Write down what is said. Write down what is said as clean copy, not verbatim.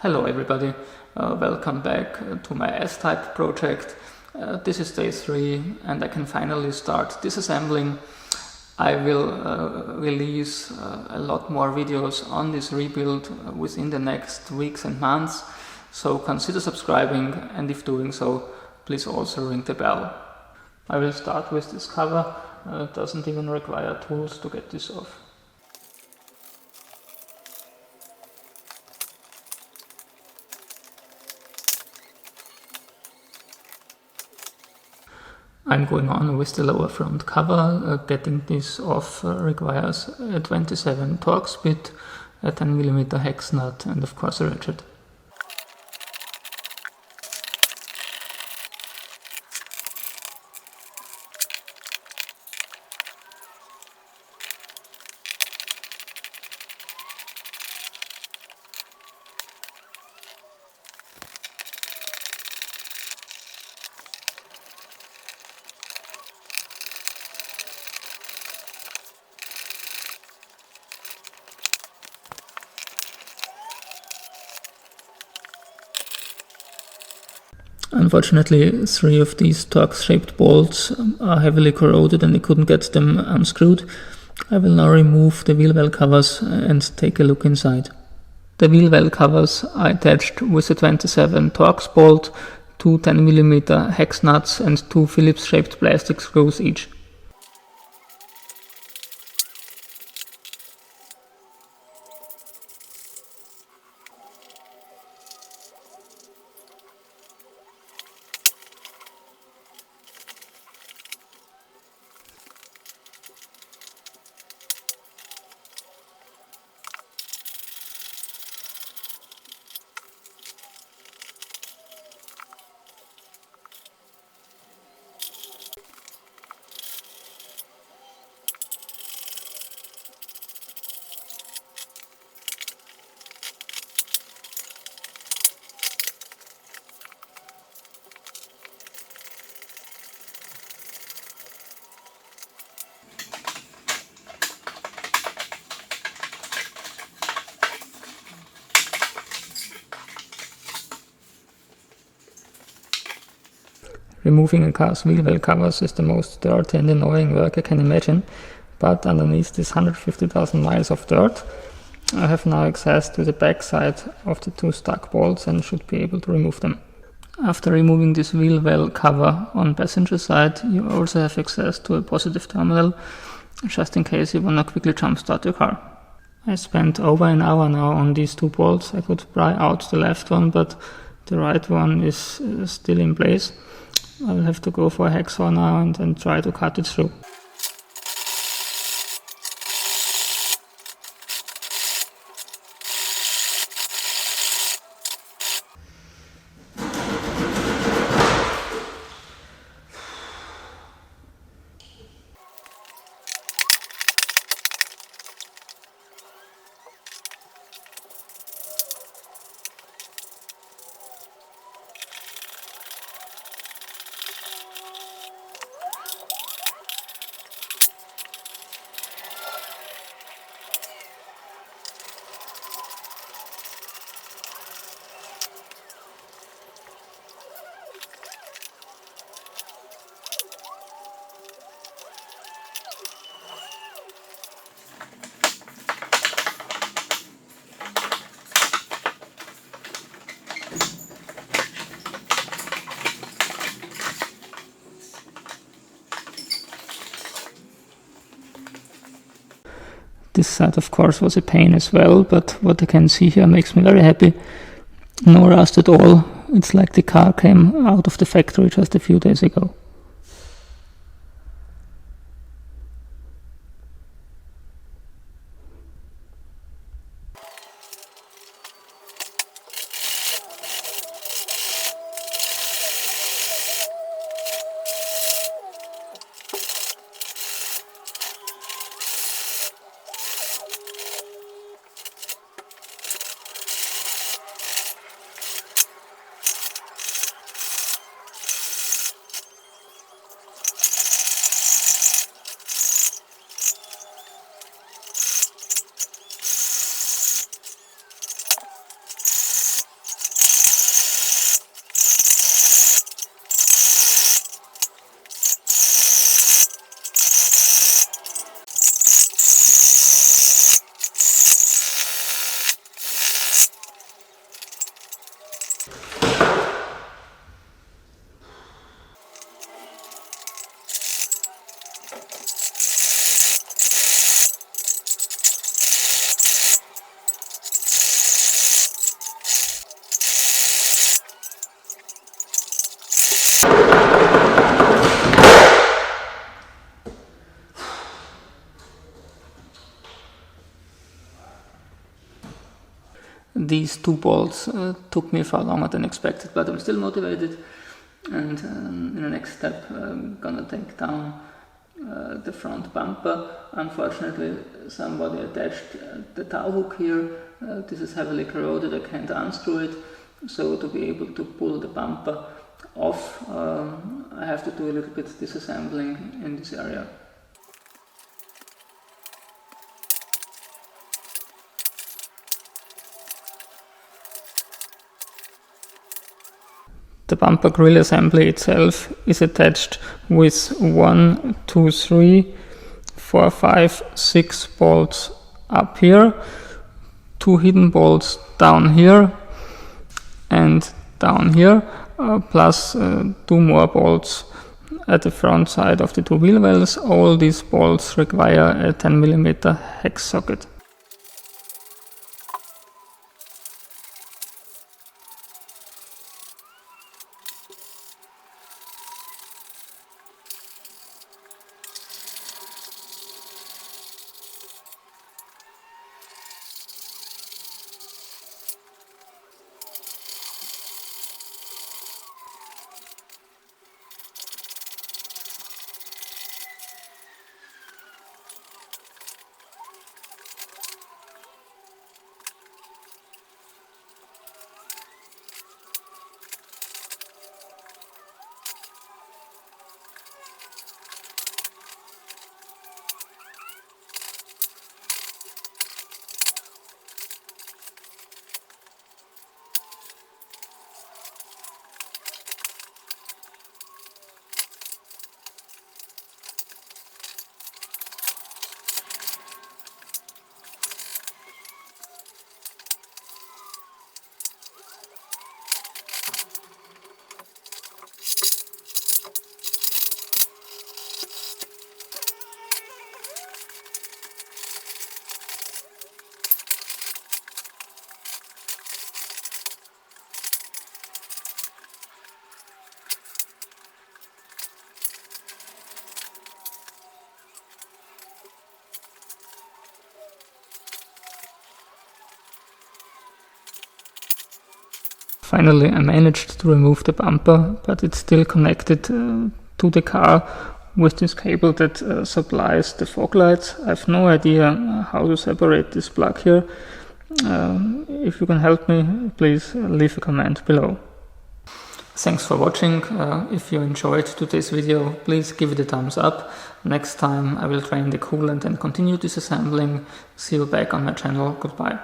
Hello everybody, welcome back to my S-Type project. This is day 3 and I can finally start disassembling. I will release a lot more videos on this rebuild within the next weeks and months, so consider subscribing, and if doing so, please also ring the bell. I will start with this cover. It doesn't even require tools to get this off. I'm going on with the lower front cover. Getting this off requires a 27 Torx bit, a 10mm hex nut, and of course a ratchet. Unfortunately, 3 of these Torx-shaped bolts are heavily corroded and I couldn't get them unscrewed. I will now remove the wheel well covers and take a look inside. The wheel well covers are attached with a 27 Torx bolt, 2 10mm hex nuts and 2 Phillips-shaped plastic screws each. Removing a car's wheel well covers is the most dirty and annoying work I can imagine, but underneath this 150,000 miles of dirt, I have now access to the back side of the 2 stuck bolts and should be able to remove them. After removing this wheel well cover on passenger side, you also have access to a positive terminal, just in case you wanna quickly jump start your car. I spent over an hour now on these 2 bolts. I could pry out the left one, but the right one is still in place. I'll have to go for a hacksaw now and try to cut it through. This side of course was a pain as well, but what I can see here makes me very happy. No rust at all. It's like the car came out of the factory just a few days ago. these 2 bolts took me far longer than expected, but I'm still motivated, and in the next step I'm gonna take down the front bumper. Unfortunately, somebody attached the tow hook here. This is heavily corroded, I can't unscrew it, so to be able to pull the bumper off, I have to do a little bit disassembling in this area. The bumper grill assembly itself is attached with 1, 2, 3, 4, 5, 6 bolts up here, 2 hidden bolts down here and down here, plus 2 more bolts at the front side of the 2 wheel wells. All these bolts require a 10mm hex socket. Finally, I managed to remove the bumper, but it's still connected to the car with this cable that supplies the fog lights. I have no idea how to separate this plug here. If you can help me, please leave a comment below. Thanks for watching. If you enjoyed today's video, please give it a thumbs up. Next time I will drain the coolant and continue disassembling. See you back on my channel. Goodbye.